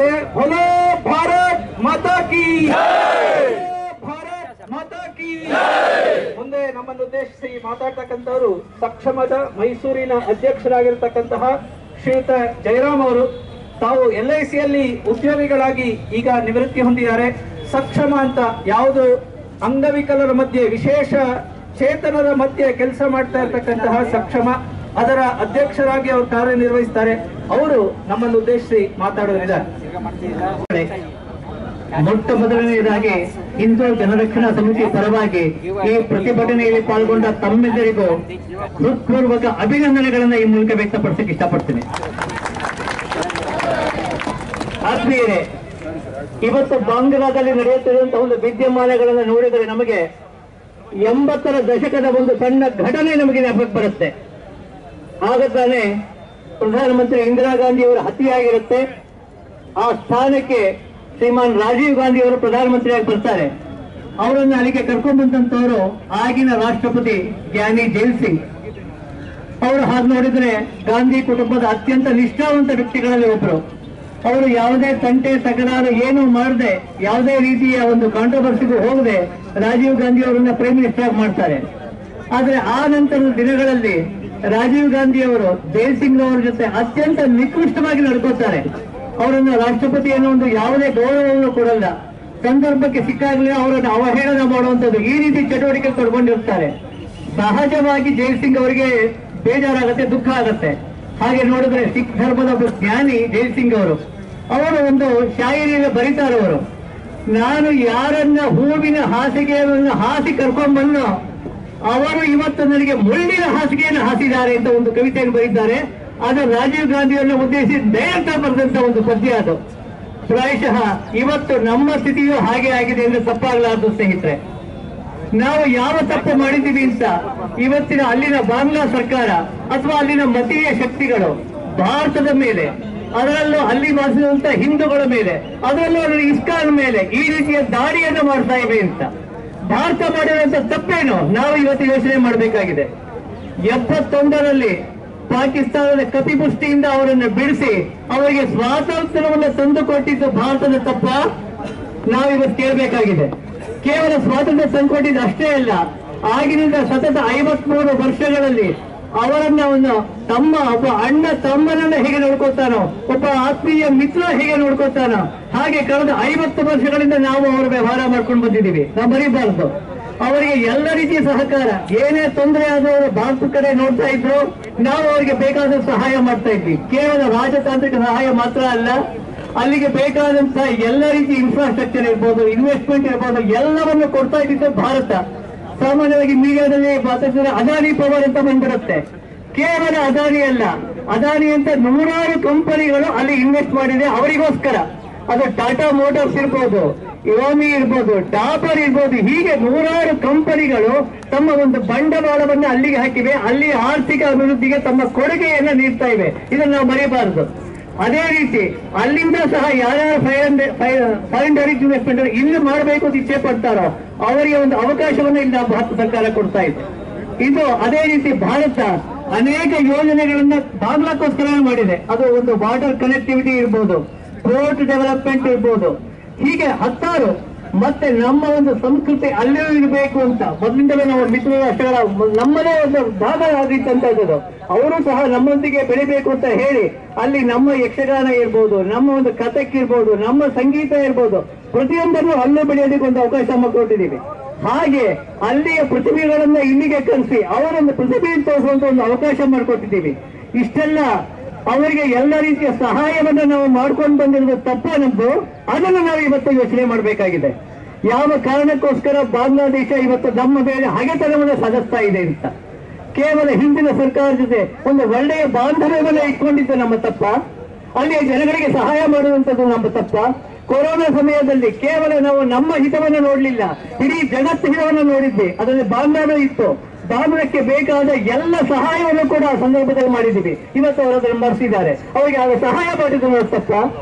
ಹೇಳ್ತಾರೆ, बोलो भारत माता की ಭಾರತ್ ಮಾತಾ ಕಿ. ಮುಂದೆ ನಮ್ಮನ್ನು ಉದ್ದೇಶಿಸಿ ಮಾತಾಡ್ತಕ್ಕಂಥವರು ಸಕ್ಷಮದ ಮೈಸೂರಿನ ಅಧ್ಯಕ್ಷರಾಗಿರ್ತಕ್ಕಂತಹ ಶ್ರೀಯುತ ಜಯರಾಮ್ ಅವರು. ತಾವು LICಯಲ್ಲಿ ಉದ್ಯೋಗಿಗಳಾಗಿ ಈಗ ನಿವೃತ್ತಿ ಹೊಂದಿದ್ದಾರೆ. ಸಕ್ಷಮ ಅಂತ ಯಾವುದು ಅಂಗವಿಕಲರ ಮಧ್ಯೆ, ವಿಶೇಷ ಚೇತನರ ಮಧ್ಯೆ ಕೆಲಸ ಮಾಡ್ತಾ ಇರ್ತಕ್ಕಂತಹ ಸಕ್ಷಮ, ಅದರ ಅಧ್ಯಕ್ಷರಾಗಿ ಅವರು ಕಾರ್ಯನಿರ್ವಹಿಸ್ತಾರೆ. ಅವರು ನಮ್ಮನ್ನು ಉದ್ದೇಶಿಸಿ ಮಾತಾಡೋರಿದ್ದಾರೆ. ಮೊಟ್ಟ ಮೊದಲನೆಯದಾಗಿ ಹಿಂದೂ ಜನರಕ್ಷಣಾ ಸಮಿತಿ ಪರವಾಗಿ ಈ ಪ್ರತಿಭಟನೆಯಲ್ಲಿ ಪಾಲ್ಗೊಂಡ ತಮ್ಮೆಲ್ಲರಿಗೂ ಹೃತ್ಪೂರ್ವಕ ಅಭಿನಂದನೆಗಳನ್ನು ಈ ಮೂಲಕ ವ್ಯಕ್ತಪಡಿಸಕ್ಕೆ ಇಷ್ಟಪಡ್ತೀನಿ. ಆತ್ಮೀಯರೇ, ಇವತ್ತು ಬಾಂಗ್ಲಾದಲ್ಲಿ ನಡೆಯುತ್ತಿರುವಂತಹ ಒಂದು ವಿದ್ಯಮಾನಗಳನ್ನು ನೋಡಿದರೆ ನಮಗೆ 80ರ ದಶಕದ ಒಂದು ಸಣ್ಣ ಘಟನೆ ನಮಗೆ ನೆನಪಕ್ಕೆ ಬರುತ್ತೆ. ಆಗ ತಾನೇ ಪ್ರಧಾನಮಂತ್ರಿ ಇಂದಿರಾ ಗಾಂಧಿ ಅವರ ಹತ್ಯೆಯಾಗಿರುತ್ತೆ. ಆ ಸ್ಥಾನಕ್ಕೆ ಶ್ರೀಮಾನ್ ರಾಜೀವ್ ಗಾಂಧಿ ಅವರು ಪ್ರಧಾನಮಂತ್ರಿಯಾಗಿ ಬರ್ತಾರೆ. ಅವರನ್ನು ಅಲ್ಲಿಗೆ ಕರ್ಕೊಂಡು ಬಂದಂತವರು ಆಗಿನ ರಾಷ್ಟ್ರಪತಿ ಜ್ಞಾನಿ ಜೈಲ್ ಸಿಂಗ್ ಅವರು. ಹಾಗೆ ನೋಡಿದ್ರೆ ಗಾಂಧಿ ಕುಟುಂಬದ ಅತ್ಯಂತ ನಿಷ್ಠಾವಂತ ವ್ಯಕ್ತಿಗಳಲ್ಲಿ ಒಬ್ಬರು. ಅವರು ಯಾವುದೇ ತಂಟೆ ತಕರಾರು ಏನು ಮಾಡದೆ, ಯಾವುದೇ ರೀತಿಯ ಒಂದು ಕಾಂಟ್ರವರ್ಸಿಗೂ ಹೋಗದೆ ರಾಜೀವ್ ಗಾಂಧಿ ಅವರನ್ನ ಪ್ರೈಮ್ ಮಿನಿಸ್ಟರ್ ಆಗಿ ಮಾಡ್ತಾರೆ. ಆದ್ರೆ ಆ ನಂತರದ ದಿನಗಳಲ್ಲಿ ರಾಜೀವ್ ಗಾಂಧಿ ಅವರು ಜೈಲ್ ಸಿಂಗ್ ಅವರ ಜೊತೆ ಅತ್ಯಂತ ನಿಕೃಷ್ಟವಾಗಿ ನಡ್ಕೋತಾರೆ. ಅವರನ್ನು ರಾಷ್ಟ್ರಪತಿ ಅನ್ನೋ ಒಂದು ಯಾವುದೇ ಗೌರವವನ್ನು ಕೊಡಲ್ಲ. ಸಂದರ್ಭಕ್ಕೆ ಸಿಕ್ಕಾಗಲೇ ಅವರನ್ನು ಅವಹೇಳನ ಮಾಡುವಂಥದ್ದು, ಈ ರೀತಿ ಚಟುವಟಿಕೆ ತೊಡ್ಕೊಂಡಿರ್ತಾರೆ. ಸಹಜವಾಗಿ ಜೈಲ್ ಸಿಂಗ್ ಅವರಿಗೆ ಬೇಜಾರಾಗತ್ತೆ, ದುಃಖ ಆಗತ್ತೆ. ಹಾಗೆ ನೋಡಿದ್ರೆ ಸಿಖ್ ಧರ್ಮದ ಒಬ್ಬ ಜ್ಞಾನಿ ಜೈಲ್ ಸಿಂಗ್ ಅವರು ಒಂದು ಶಾಯರಿಯನ್ನು ಬರೀತಾರವರು. ನಾನು ಯಾರನ್ನ ಹೂವಿನ ಹಾಸಿಗೆಯನ್ನು ಹಾಸಿ ಕರ್ಕೊಂಡ್ಬಂದು ಅವರು ಇವತ್ತು ನನಗೆ ಮುಳ್ಳಿನ ಹಾಸಿಗೆಯನ್ನು ಹಾಸಿದ್ದಾರೆ ಅಂತ ಒಂದು ಕವಿತೆಯನ್ನು ಬರೀತಾರೆ. ಅದು ರಾಜೀವ್ ಗಾಂಧಿಯನ್ನು ಉದ್ದೇಶಿಸಿ ನೇರತ ಬರೆದಂತ ಒಂದು ಪದ್ಯ ಅದು. ಪ್ರಾಯಶಃ ಇವತ್ತು ನಮ್ಮ ಸ್ಥಿತಿಯು ಹಾಗೆ ಆಗಿದೆ ಎಂದು ತಪ್ಪಾಗಲಾರದು ಸ್ನೇಹಿತರೆ. ನಾವು ಯಾವ ತಪ್ಪು ಮಾಡಿದ್ದೀವಿ ಅಂತ ಇವತ್ತಿನ ಅಲ್ಲಿನ ಬಾಂಗ್ಲಾ ಸರ್ಕಾರ ಅಥವಾ ಅಲ್ಲಿನ ಮತೀಯ ಶಕ್ತಿಗಳು ಭಾರತದ ಮೇಲೆ, ಅದರಲ್ಲೂ ಅಲ್ಲಿ ವಾಸಿಸುವಂತ ಹಿಂದೂಗಳ ಮೇಲೆ, ಅದರಲ್ಲೂ ಇಸ್ಕಾನ್ ಮೇಲೆ ಈ ರೀತಿಯ ದಾಳಿಯನ್ನು ಮಾಡ್ತಾ ಇವೆ ಅಂತ ಭಾರತ ಮಾಡಿರುವಂತ ತಪ್ಪೇನು ನಾವು ಇವತ್ತು ಯೋಚನೆ ಮಾಡಬೇಕಾಗಿದೆ. 71ರಲ್ಲಿ ಪಾಕಿಸ್ತಾನದ ಕಪಿಪುಷ್ಟಿಯಿಂದ ಅವರನ್ನು ಬಿಡಿಸಿ ಅವರಿಗೆ ಸ್ವಾತಂತ್ರ್ಯವನ್ನು ತಂದುಕೊಟ್ಟಿದ್ದು ಭಾರತದ ತಪ್ಪ ನಾವಿವತ್ತು ಕೇಳಬೇಕಾಗಿದೆ. ಕೇವಲ ಸ್ವಾತಂತ್ರ್ಯ ತಂದುಕೊಟ್ಟಿದ್ದು ಅಷ್ಟೇ ಅಲ್ಲ, ಆಗಿನಿಂದ ಸತತ 53 ವರ್ಷಗಳಲ್ಲಿ ಅವರನ್ನ ತಮ್ಮ ಒಬ್ಬ ಅಣ್ಣ ತಮ್ಮನನ್ನ ಹೇಗೆ ನೋಡ್ಕೋತಾನೋ, ಒಬ್ಬ ಆತ್ಮೀಯ ಮಿತ್ರ ಹೇಗೆ ನೋಡ್ಕೋತಾನೋ, ಹಾಗೆ ಕಳೆದ 50 ವರ್ಷಗಳಿಂದ ನಾವು ಅವರ ವ್ಯವಹಾರ ಮಾಡ್ಕೊಂಡು ಬಂದಿದ್ದೀವಿ. ನಾವು ಬರೀಬಾರದು. ಅವರಿಗೆ ಎಲ್ಲ ರೀತಿಯ ಸಹಕಾರ, ಏನೇ ತೊಂದರೆ ಆದವರು ಭಾರತ ಕಡೆ ನೋಡ್ತಾ ಇದ್ರು, ನಾವು ಅವರಿಗೆ ಬೇಕಾದ ಸಹಾಯ ಮಾಡ್ತಾ ಇದ್ವಿ. ಕೇವಲ ರಾಜತಾಂತ್ರಿಕ ಸಹಾಯ ಮಾತ್ರ ಅಲ್ಲ, ಅಲ್ಲಿಗೆ ಬೇಕಾದಂತಹ ಎಲ್ಲ ರೀತಿಯ ಇನ್ಫ್ರಾಸ್ಟ್ರಕ್ಚರ್ ಇರ್ಬೋದು, ಇನ್ವೆಸ್ಟ್ಮೆಂಟ್ ಇರ್ಬೋದು, ಎಲ್ಲವನ್ನು ಕೊಡ್ತಾ ಇದ್ದಿದ್ದು ಭಾರತ. ಸಾಮಾನ್ಯವಾಗಿ ಮೀಡಿಯಾದಲ್ಲಿ ಮಾತಾಡ್ತಿದ್ರೆ ಅದಾನಿ ಪವರ್ ಅಂತ ಬಂದ್ಬಿಡುತ್ತೆ. ಕೇವಲ ಅದಾನಿ ಅಲ್ಲ, ಅದಾನಿ ಅಂತ 100 ಕಂಪನಿಗಳು ಅಲ್ಲಿ ಇನ್ವೆಸ್ಟ್ ಮಾಡಿದೆ ಅವರಿಗೋಸ್ಕರ. ಅದು ಟಾಟಾ ಮೋಟಾರ್ಸ್ ಇರ್ಬೋದು, ಇವಾಮಿ ಇರ್ಬೋದು, ಡಾಬರ್ ಇರ್ಬೋದು, ಹೀಗೆ 100 ಕಂಪನಿಗಳು ತಮ್ಮ ಒಂದು ಬಂಡವಾಳವನ್ನು ಅಲ್ಲಿಗೆ ಹಾಕಿವೆ. ಅಲ್ಲಿ ಆರ್ಥಿಕ ಅಭಿವೃದ್ಧಿಗೆ ತಮ್ಮ ಕೊಡುಗೆಯನ್ನ ನೀಡ್ತಾ ಇವೆ. ಇದನ್ನು ನಾವು ಮರೆಯಬಾರದು. ಅದೇ ರೀತಿ ಅಲ್ಲಿಂದ ಸಹ ಯಾರ್ಯಾರು ಫಾರಿನ್ ಡೈರೆಕ್ಟ್ ಇನ್ವೆಸ್ಟ್ಮೆಂಟ್ ಇಲ್ಲಿ ಮಾಡಬೇಕು ಅಂತ ಇಚ್ಛೆ ಪಡ್ತಾರೋ ಅವರಿಗೆ ಒಂದು ಅವಕಾಶವನ್ನು ಇಲ್ಲಿ ಭಾರತ ಸರ್ಕಾರ ಕೊಡ್ತಾ ಇದೆ. ಇದು ಅದೇ ರೀತಿ ಭಾರತ ಅನೇಕ ಯೋಜನೆಗಳನ್ನ ಬಾಂಗ್ಲಾಕ್ಕೋಸ್ಕರ ಮಾಡಿದೆ. ಅದು ಒಂದು ವಾಟರ್ ಕನೆಕ್ಟಿವಿಟಿ ಇರ್ಬೋದು, ಪೋರ್ಟ್ ಡೆವಲಪ್ಮೆಂಟ್ ಇರ್ಬೋದು, ಹೀಗೆ 10. ಮತ್ತೆ ನಮ್ಮ ಒಂದು ಸಂಸ್ಕೃತಿ ಅಲ್ಲೇ ಇರಬೇಕು ಅಂತ ಮೊದಲಿಂದಲೇ ನಾವು ಮಿತ್ರ ರಾಷ್ಟ್ರಗಳ ನಮ್ಮದೇ ಒಂದು ಭಾಗ ಆಗಿತ್ತಂತದ್ದು. ಅವರು ಸಹ ನಮ್ಮೊಂದಿಗೆ ಬೆಳಿಬೇಕು ಅಂತ ಹೇಳಿ ಅಲ್ಲಿ ನಮ್ಮ ಯಕ್ಷಗಾನ ಇರ್ಬೋದು, ನಮ್ಮ ಒಂದು ಕಥಕ್ ಇರ್ಬೋದು, ನಮ್ಮ ಸಂಗೀತ ಇರ್ಬೋದು, ಪ್ರತಿಯೊಂದನ್ನು ಅಲ್ಲೇ ಬೆಳೆಯೋದಕ್ಕೆ ಒಂದು ಅವಕಾಶ ಕೊಟ್ಟಿದ್ದೀವಿ. ಹಾಗೆ ಅಲ್ಲಿಯ ಪ್ರತಿಭೆಗಳನ್ನ ಇಲ್ಲಿಗೆ ಕರೆಸಿ ಅವರೊಂದು ಪ್ರತಿಭೆಯನ್ನು ತೋರಿಸುವಂತ ಒಂದು ಅವಕಾಶ ಮಾಡಿಕೊಟ್ಟಿದ್ದೀವಿ. ಇಷ್ಟೆಲ್ಲ ಅವರಿಗೆ ಎಲ್ಲ ರೀತಿಯ ಸಹಾಯವನ್ನು ನಾವು ಮಾಡ್ಕೊಂಡು ಬಂದಿರೋದು ತಪ್ಪ ನಮ್ದು. ಅದನ್ನು ನಾವು ಇವತ್ತು ಯೋಚನೆ ಮಾಡಬೇಕಾಗಿದೆ. ಯಾವ ಕಾರಣಕ್ಕೋಸ್ಕರ ಬಾಂಗ್ಲಾದೇಶ ಇವತ್ತು ನಮ್ಮ ಮೇಲೆ ಹಗೆತನವನ್ನು ಸಾಧಿಸ್ತಾ ಇದೆ ಅಂತ. ಕೇವಲ ಹಿಂದಿನ ಸರ್ಕಾರದ ಜೊತೆ ಒಂದು ಒಳ್ಳೆಯ ಬಾಂಧವ್ಯವನ್ನು ಇಟ್ಕೊಂಡಿದ್ದು ನಮ್ಮ ತಪ್ಪ. ಅಲ್ಲಿಯ ಜನಗಳಿಗೆ ಸಹಾಯ ಮಾಡುವಂಥದ್ದು ನಮ್ಮ ತಪ್ಪ. ಕೊರೋನಾ ಸಮಯದಲ್ಲಿ ಕೇವಲ ನಾವು ನಮ್ಮ ಹಿತವನ್ನು ನೋಡಲಿಲ್ಲ, ಇಡೀ ಜಗತ್ತು ಹಿತವನ್ನು ನೋಡಿದ್ವಿ. ಅದರಲ್ಲಿ ಬಾಂಗ್ಲಾದ ಇತ್ತು. ಬಾಂಗ್ಲಕ್ಕೆ ಬೇಕಾದ ಎಲ್ಲ ಸಹಾಯವನ್ನು ಕೂಡ ಆ ಸಂದರ್ಭದಲ್ಲಿ ಮಾಡಿದ್ದೀವಿ. ಇವತ್ತು ಅವರು ಅದನ್ನು ಮರೆಸಿದ್ದಾರೆ. ಅವರಿಗೆ ಆಗ ಸಹಾಯ ಮಾಡಿದ್ರು ತಪ್ಪ.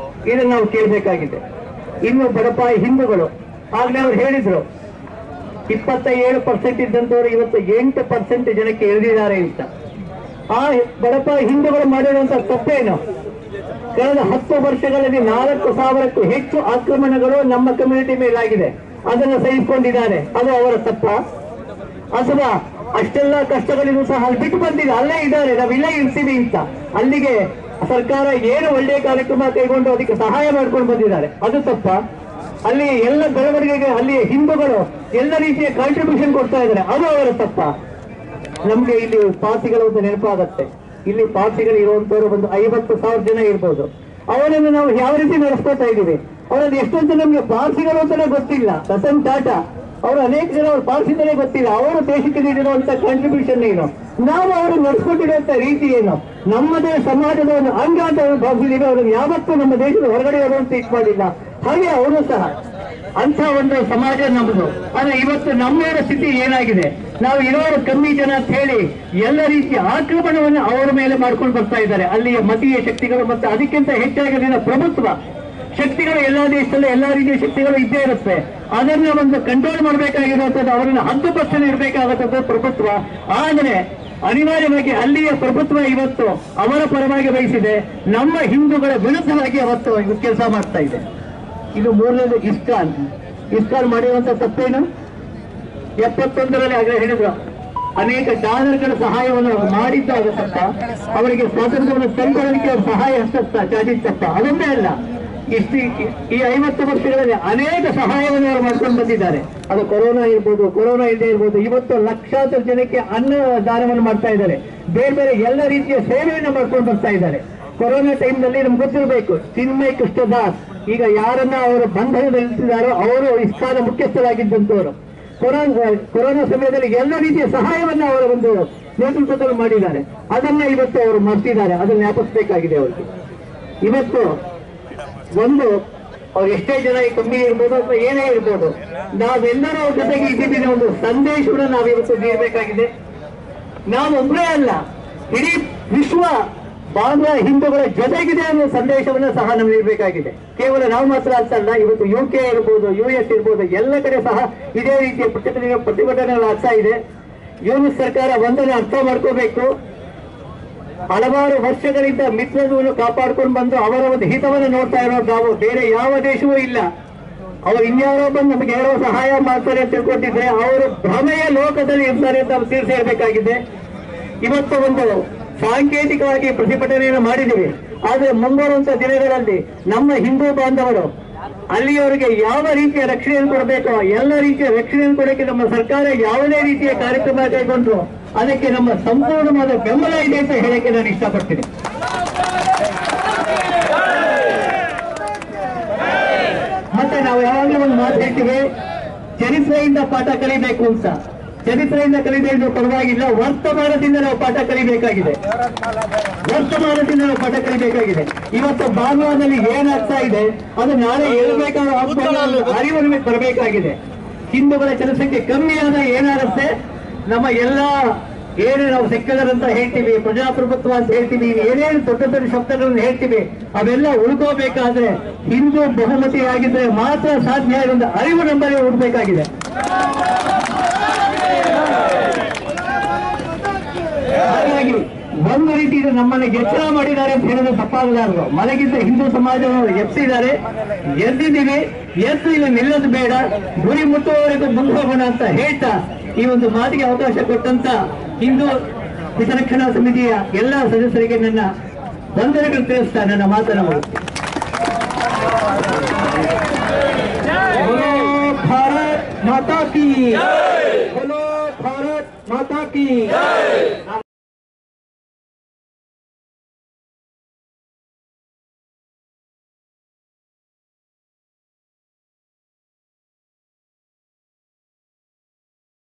ಇದನ್ನು ನಾವು ಕೇಳಬೇಕಾಗಿದೆ. ಇನ್ನು ಬಡಪಾಯಿ ಹಿಂದೂಗಳು, ಆಗ್ಲೇ ಅವ್ರು ಹೇಳಿದ್ರು 27% ಇದ್ದಂತವರು ಇವತ್ತು 8% ಜನಕ್ಕೆ ಇಳಿದಿದ್ದಾರೆ ಅಂತ. ಆ ಬಡಪಾಯಿ ಹಿಂದೂಗಳು ಮಾಡಿರುವಂತಹ ತಪ್ಪೇನು? ಕಳೆದ 10 ವರ್ಷಗಳಲ್ಲಿ 4,000ಕ್ಕೂ ಹೆಚ್ಚು ಆಕ್ರಮಣಗಳು ನಮ್ಮ ಕಮ್ಯುನಿಟಿ ಮೇಲಾಗಿದೆ. ಅದನ್ನು ಸಹಿಸಿಕೊಂಡಿದ್ದಾರೆ. ಅದು ಅವರ ತಪ್ಪ ಅಥವಾ ಅಷ್ಟೆಲ್ಲ ಕಷ್ಟಗಳಿಗೂ ಸಹ ಅಲ್ಲಿ ಬಿಟ್ಟು ಬಂದಿದೆ, ಅಲ್ಲೇ ಇದ್ದಾರೆ, ನಾವಿಲ್ಲೇ ಇರ್ತೀವಿ ಅಂತ ಅಲ್ಲಿಗೆ ಸರ್ಕಾರ ಏನು ಒಳ್ಳೆಯ ಕಾರ್ಯಕ್ರಮ ಕೈಗೊಂಡು ಅದಕ್ಕೆ ಸಹಾಯ ಮಾಡ್ಕೊಂಡು ಬಂದಿದ್ದಾರೆ, ಅದು ತಪ್ಪ? ಅಲ್ಲಿ ಎಲ್ಲ ಬೆಳವಣಿಗೆಗೆ ಅಲ್ಲಿ ಹಿಂದೂಗಳು ಎಲ್ಲ ರೀತಿಯ ಕಾಂಟ್ರಿಬ್ಯೂಷನ್ ಕೊಡ್ತಾ ಇದ್ದಾರೆ, ಅದು ಅವರ ತಪ್ಪ? ನಮ್ಗೆ ಇಲ್ಲಿ ಪಾರ್ಸಿಗಳು ಅಂತ ನೆನಪಾಗತ್ತೆ. ಇಲ್ಲಿ ಪಾರ್ಸಿಗಳು ಇರುವಂತವ್ರು ಒಂದು 50,000 ಜನ ಇರ್ಬೋದು. ಅವರನ್ನು ನಾವು ಯಾವ ರೀತಿ ನಡೆಸ್ಕೊತಾ ಇದ್ದೀವಿ? ಅವರಲ್ಲಿ ಎಷ್ಟೊಂದು ನಮ್ಗೆ ಪಾರ್ಸಿಗಳು ಅಂತಾನೆ ಗೊತ್ತಿಲ್ಲ. ರತನ್ ಟಾಟಾ ಅವರು ಅನೇಕ ಜನ ಅವ್ರು ಪಾಲಿಸಿದರೆ ಗೊತ್ತಿಲ್ಲ, ಅವರು ದೇಶಕ್ಕೆ ನೀಡಿರುವಂತ ಕಾಂಟ್ರಿಬ್ಯೂಷನ್ ಏನು, ನಾವು ಅವರು ನಡೆಸ್ಕೊಟ್ಟಿರುವಂತ ರೀತಿ ಏನು, ನಮ್ಮದೇ ಸಮಾಜದ ಒಂದು ಅಂಗ ಅಂತ ಅವರು ಭಾವಿಸಿದೀವಿ. ಅವರನ್ನು ಯಾವತ್ತೂ ನಮ್ಮ ದೇಶದ ಹೊರಗಡೆ ಅವರು ಟ್ರೀಟ್ ಮಾಡಿಲ್ಲ. ಹಾಗೆ ಅವರು ಸಹ ಅಂತ ಒಂದು ಸಮಾಜ ನಮ್ಮದು. ಆದ್ರೆ ಇವತ್ತು ನಮ್ಮವರ ಸ್ಥಿತಿ ಏನಾಗಿದೆ? ನಾವು ಇರೋರು ಕಮ್ಮಿ ಜನ ಅಂತ ಹೇಳಿ ಎಲ್ಲ ರೀತಿಯ ಆಕ್ರಮಣವನ್ನು ಅವರ ಮೇಲೆ ಮಾಡ್ಕೊಂಡು ಬರ್ತಾ ಇದ್ದಾರೆ. ಅಲ್ಲಿಯ ಮತೀಯ ಶಕ್ತಿಗಳು ಮತ್ತು ಅದಕ್ಕಿಂತ ಹೆಚ್ಚಾಗಿ ಅಲ್ಲಿನ ಪ್ರಭುತ್ವ ಶಕ್ತಿಗಳು ಎಲ್ಲಾ ದೇಶದಲ್ಲಿ ಎಲ್ಲಾ ರೀತಿಯ ಶಕ್ತಿಗಳು ಇದ್ದೇ ಇರುತ್ತೆ. ಅದನ್ನ ಒಂದು ಕಂಟ್ರೋಲ್ ಮಾಡಬೇಕಾಗಿರುವಂತದ್ದು, ಅವರನ್ನ ಹದ್ದುಬಸ್ತನೆ ಇರಬೇಕಾಗುತ್ತದೆ ಪ್ರಭುತ್ವ. ಆದರೆ ಅನಿವಾರ್ಯವಾಗಿ ಅಲ್ಲಿಯ ಪ್ರಭುತ್ವ ಇವತ್ತು ಅವರ ಪರವಾಗಿ ವಹಿಸಿದೆ, ನಮ್ಮ ಹಿಂದೂಗಳ ವಿರುದ್ಧವಾಗಿ ಅವತ್ತು ಕೆಲಸ ಮಾಡ್ತಾ ಇದೆ. ಇದು ಮೂರನೇದು ಇಸ್ಕಾನ್ ಮಾಡಿರುವಂತ ತಪ್ಪೇನು? 71ರಲ್ಲಿ ಆಗಲೇ ಹೇಳಿದ್ರು, ಅನೇಕ ಡಾಲರ್ಗಳ ಸಹಾಯವನ್ನು ಅವರು ಮಾಡಿದ್ದಾಗ ತಪ್ಪ, ಅವರಿಗೆ ಸ್ವಾತಂತ್ರ್ಯವನ್ನು ತಂದುಕೊಳ್ಳಲಿಕ್ಕೆ ಅವರು ಸಹಾಯ ಚಾಚಿದ ತಪ್ಪ? ಅದೊಂದೇ ಅಲ್ಲ, ಈ 50 ವರ್ಷಗಳಲ್ಲಿ ಅನೇಕ ಸಹಾಯವನ್ನು ಅವರು ಮಾಡ್ಕೊಂಡು ಬಂದಿದ್ದಾರೆ. ಅದು ಕೊರೋನಾ ಇರ್ಬೋದು, ಕೊರೋನಾ ಇಲ್ಲದೆ ಇರ್ಬೋದು. ಇವತ್ತು ಲಕ್ಷಾಂತರ ಜನಕ್ಕೆ ಅನ್ನ ದಾನವನ್ನು ಮಾಡ್ತಾ ಇದ್ದಾರೆ, ಬೇರೆ ಬೇರೆ ಎಲ್ಲ ರೀತಿಯ ಸೇವೆಯನ್ನು ಮಾಡ್ಕೊಂಡು ಬರ್ತಾ ಇದ್ದಾರೆ. ಕೊರೋನಾ ಟೈಮ್ನಲ್ಲಿ ನಮ್ಗೆ ಗೊತ್ತಿರಬೇಕು, ಚಿನ್ಮಯ್ ಕೃಷ್ಣದಾಸ್ ಈಗ ಯಾರನ್ನ ಅವರು ಬಂಧನದಲ್ಲಿದ್ದಾರೋ ಅವರು ಇಸ್ಕಾನ್ ಮುಖ್ಯಸ್ಥರಾಗಿದ್ದಂತವರು. ಕೊರೋನಾ ಸಮಯದಲ್ಲಿ ಎಲ್ಲ ರೀತಿಯ ಸಹಾಯವನ್ನು ಅವರ ಒಂದು ನೇತೃತ್ವದಲ್ಲಿ ಮಾಡಿದ್ದಾರೆ. ಅದನ್ನ ಇವತ್ತು ಅವರು ಮರ್ತಿದ್ದಾರೆ, ಅದನ್ನ ಜ್ಞಾಪಿಸಬೇಕಾಗಿದೆ ಅವರಿಗೆ. ಇವತ್ತು ಒಂದು ಅವ್ರು ಎಷ್ಟೇ ಜನ ಕಮ್ಮಿ ಇರ್ಬೋದು ಅಥವಾ ಏನೇ ಇರ್ಬೋದು, ನಾವೆಲ್ಲರೂ ಅವ್ರ ಜೊತೆಗೆ ಇದ್ದೀವಿ ಒಂದು ಸಂದೇಶವನ್ನು ನಾವಿವತ್ತು ನೀಡಬೇಕಾಗಿದೆ. ನಾವು ಒಬ್ಬರೇ ಅಲ್ಲ, ಇಡೀ ವಿಶ್ವ ಬಾಂಗ್ಲಾ ಹಿಂದೂಗಳ ಜೊತೆಗಿದೆ ಅನ್ನೋ ಸಂದೇಶವನ್ನು ಸಹ ನಾವು ನೀಡಬೇಕಾಗಿದೆ. ಕೇವಲ ನಾವು ಮಾತ್ರ ಅಂತಲ್ಲ, ಇವತ್ತು UK ಇರ್ಬೋದು, US ಇರ್ಬೋದು, ಎಲ್ಲ ಕಡೆ ಸಹ ಇದೇ ರೀತಿಯ ಪ್ರತಿಭಟನೆಗಳು ಆಗ್ತಾ ಇದೆ. ಯೂನಿಟ್ ಸರ್ಕಾರ ಒಂದನ್ನು ಅರ್ಥ ಮಾಡ್ಕೋಬೇಕು. ಹಲವಾರು ವರ್ಷಗಳಿಂದ ಮಿತ್ರತ್ವವನ್ನು ಕಾಪಾಡ್ಕೊಂಡು ಬಂದು ಅವರ ಒಂದು ಹಿತವನ್ನು ನೋಡ್ತಾ ಇರೋದು ನಾವು, ಬೇರೆ ಯಾವ ದೇಶವೂ ಇಲ್ಲ. ಅವರು ಇನ್ಯಾರೋ ಬಂದು ನಮಗೆ ಯಾರೋ ಸಹಾಯ ಮಾಡ್ತಾರೆ ಅಂತ ತಿಳ್ಕೊಂಡಿದ್ರೆ ಅವರು ಭ್ರಮೆಯ ಲೋಕದಲ್ಲಿ ಇರ್ತಾರೆ ಅಂತ ನಾವು ತೀರ್ಸಿ ಹೇಳಬೇಕಾಗಿದೆ. ಇವತ್ತು ಒಂದು ಸಾಂಕೇತಿಕವಾಗಿ ಪ್ರತಿಭಟನೆಯನ್ನು ಮಾಡಿದ್ದೀವಿ, ಆದರೆ ಮುಂಬರುವಂತ ದಿನಗಳಲ್ಲಿ ನಮ್ಮ ಹಿಂದೂ ಬಾಂಧವರು ಅಲ್ಲಿಯವರಿಗೆ ಯಾವ ರೀತಿಯ ರಕ್ಷಣೆಯನ್ನು ಕೊಡಬೇಕೋ ಎಲ್ಲ ರೀತಿಯ ರಕ್ಷಣೆಯನ್ನು ಕೊಡೋಕೆ ನಮ್ಮ ಸರ್ಕಾರ ಯಾವುದೇ ರೀತಿಯ ಕಾರ್ಯಕ್ರಮ ಕೈಗೊಂಡ್ರು ಅದಕ್ಕೆ ನಮ್ಮ ಸಂಪೂರ್ಣವಾದ ಬೆಂಬಲ ಇದೆ ಅಂತ ಹೇಳಕ್ಕೆ ನಾನು ಇಷ್ಟಪಡ್ತೀನಿ. ಮತ್ತೆ ನಾವು ಯಾವಾಗಲೂ ಒಂದು ಮಾತು ಹೇಳ್ತೀವಿ, ಚರಿತ್ರೆಯಿಂದ ಪಾಠ ಕಲಿಬೇಕು ಅಂತ. ಚರಿತ್ರೆಯಿಂದ ಕಲಿಬೇಕು ಪರವಾಗಿಲ್ಲ, ವರ್ತಮಾನದಿಂದ ನಾವು ಪಾಠ ಕಲಿಬೇಕಾಗಿದೆ. ಇವತ್ತು ಬಾಂಗ್ಲಾದಲ್ಲಿ ಏನಾಗ್ತಾ ಇದೆ ಅದು ನಾಳೆ ಹೇಳ್ಬೇಕಾದ ಅರಿವು ನಮಗೆ ಬರಬೇಕಾಗಿದೆ. ಹಿಂದೂಗಳ ಜನಸಂಖ್ಯೆ ಕಮ್ಮಿ ಆದ ಏನಾಗುತ್ತೆ, ನಮ್ಮ ಎಲ್ಲ ಏನು ನಾವು ಸೆಕ್ಯುಲರ್ ಅಂತ ಹೇಳ್ತೀವಿ, ಪ್ರಜಾಪ್ರಭುತ್ವ ಅಂತ ಹೇಳ್ತೀವಿ, ಏನೇನು ದೊಡ್ಡ ದೊಡ್ಡ ಶಬ್ದಗಳನ್ನು ಹೇಳ್ತೀವಿ, ಅವೆಲ್ಲ ಉಳ್ಕೋಬೇಕಾದ್ರೆ ಹಿಂದೂ ಬಹುಮತಿ ಆಗಿದ್ರೆ ಮಾತ್ರ ಸಾಧ್ಯ. ಒಂದು ಅರಿವು ನಮ್ಮಲ್ಲಿ ಉಡ್ಬೇಕಾಗಿದೆ. ಹಾಗಾಗಿ ಒಂದು ರೀತಿ ಇದು ನಮ್ಮನ್ನು ಎಚ್ಚರ ಮಾಡಿದ್ದಾರೆ ಅಂತ ಹೇಳಿದ್ರೆ ತಪ್ಪಾಗಲಾರದು. ಮಲಗಿದ್ದ ಹಿಂದೂ ಸಮಾಜವನ್ನು ಎಬ್ಬಿಸಿದ್ದಾರೆ, ಎದ್ದಿದ್ದೀವಿ, ಎದ್ದು ಇಲ್ಲಿ ನಿಲ್ಲೋದು ಬೇಡ, ಗುರಿ ಮುಟ್ಟುವವರೆಗೂ ಮುಂದೆ ಹೋಗೋಣ ಅಂತ ಹೇಳ್ತಾ ಈ ಒಂದು ಮಾತಿಗೆ ಅವಕಾಶ ಕೊಟ್ಟಂತ ಹಿಂದೂ ಹಿತರಕ್ಷಣಾ ಸಮಿತಿಯ ಎಲ್ಲ ಸದಸ್ಯರಿಗೆ ನನ್ನ ವಂದನೆಗಳು ತಿಳಿಸ್ತಾ ನನ್ನ ಮಾತನ್ನು ಮುಗಿಸ್ತೀನಿ. ಭಾರತ್ ಮಾತಾ ಕಿ, ಭಾರತ್ ಮಾತಾ ಕಿ.